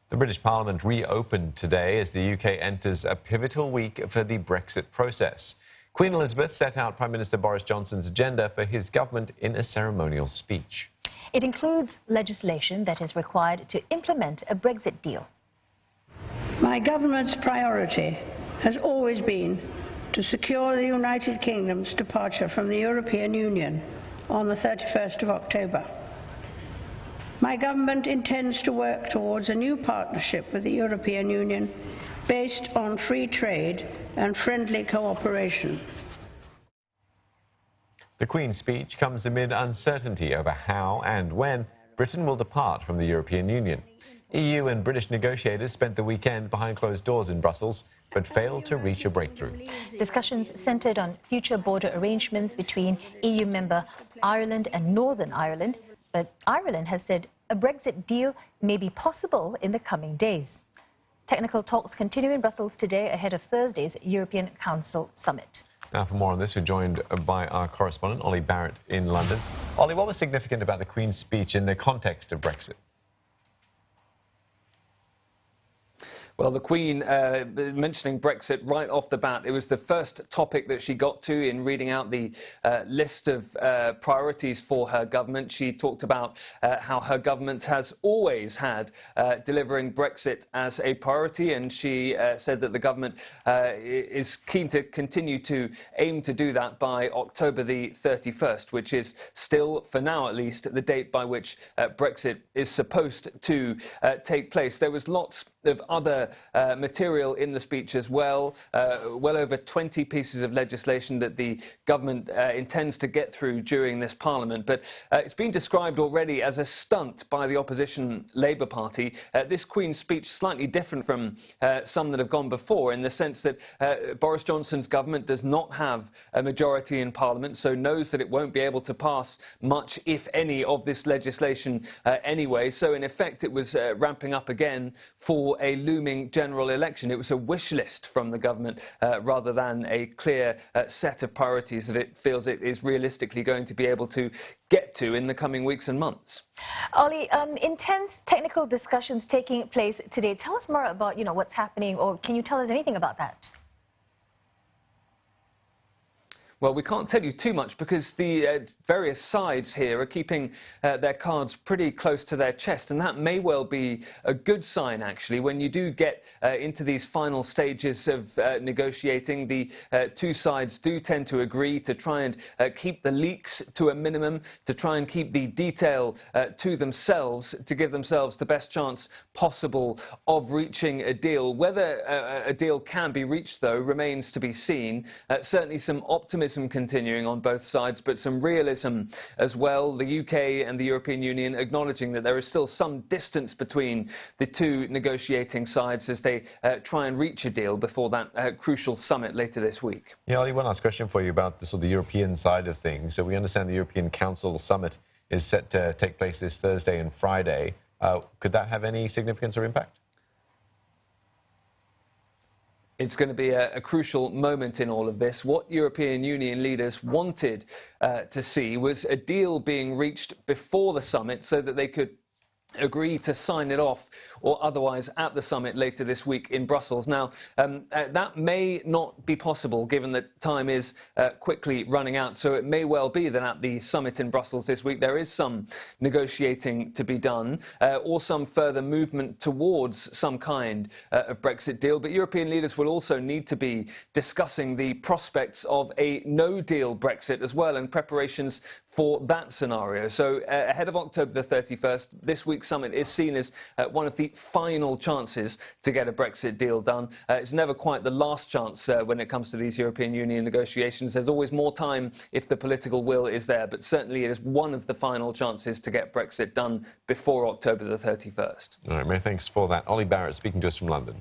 The British Parliament reopened today as the UK enters a pivotal week for the Brexit process. Queen Elizabeth set out Prime Minister Boris Johnson's agenda for his government in a ceremonial speech. It includes legislation that is required to implement a Brexit deal. My government's priority has always been to secure the United Kingdom's departure from the European Union on the 31st of October. My government intends to work towards a new partnership with the European Union based on free trade and friendly cooperation. The Queen's speech comes amid uncertainty over how and when Britain will depart from the European Union. EU and British negotiators spent the weekend behind closed doors in Brussels, but failed to reach a breakthrough. Discussions centred on future border arrangements between EU member Ireland and Northern Ireland, but Ireland has said a Brexit deal may be possible in the coming days. Technical talks continue in Brussels today ahead of Thursday's European Council summit. Now, for more on this, we're joined by our correspondent, Ollie Barrett, in London. Ollie, what was significant about the Queen's speech in the context of Brexit? Well, the Queen mentioning Brexit right off the bat, it was the first topic that she got to in reading out the list of priorities for her government. She talked about how her government has always had delivering Brexit as a priority, and she said that the government is keen to continue to aim to do that by October the 31st, which is still, for now at least, the date by which Brexit is supposed to take place. There was lots of other material in the speech as well, well over 20 pieces of legislation that the government intends to get through during this Parliament. But it's been described already as a stunt by the opposition Labour Party. This Queen's speech slightly different from some that have gone before, in the sense that Boris Johnson's government does not have a majority in Parliament, so knows that it won't be able to pass much, if any, of this legislation anyway. So in effect it was ramping up again for a looming general election. It was a wish list from the government rather than a clear set of priorities that it feels it is realistically going to be able to get to in the coming weeks and months. Ollie, intense technical discussions taking place today. Tell us more about, what's happening, or can you tell us anything about that? Well, we can't tell you too much because the various sides here are keeping their cards pretty close to their chest, and that may well be a good sign, actually. When you do get into these final stages of negotiating, the two sides do tend to agree to try and keep the leaks to a minimum, to try and keep the detail to themselves, to give themselves the best chance possible of reaching a deal. Whether a deal can be reached, though, remains to be seen. Certainly some optimism continuing on both sides, but some realism as well. The UK and the European Union acknowledging that there is still some distance between the two negotiating sides as they try and reach a deal before that crucial summit later this week. Yeah, Ollie, one last question for you about the European side of things. So we understand the European Council summit is set to take place this Thursday and Friday. Could that have any significance or impact? It's going to be a crucial moment in all of this. What European Union leaders wanted to see was a deal being reached before the summit so that they could agree to sign it off or otherwise at the summit later this week in Brussels. Now, that may not be possible given that time is quickly running out, so it may well be that at the summit in Brussels this week there is some negotiating to be done or some further movement towards some kind of Brexit deal. But European leaders will also need to be discussing the prospects of a no-deal Brexit as well, and preparations for that scenario. So ahead of October the 31st, this week's summit is seen as one of the final chances to get a Brexit deal done. It's never quite the last chance when it comes to these European Union negotiations. There's always more time if the political will is there, but certainly it is one of the final chances to get Brexit done before October the 31st. All right, many thanks for that. Ollie Barrett speaking to us from London.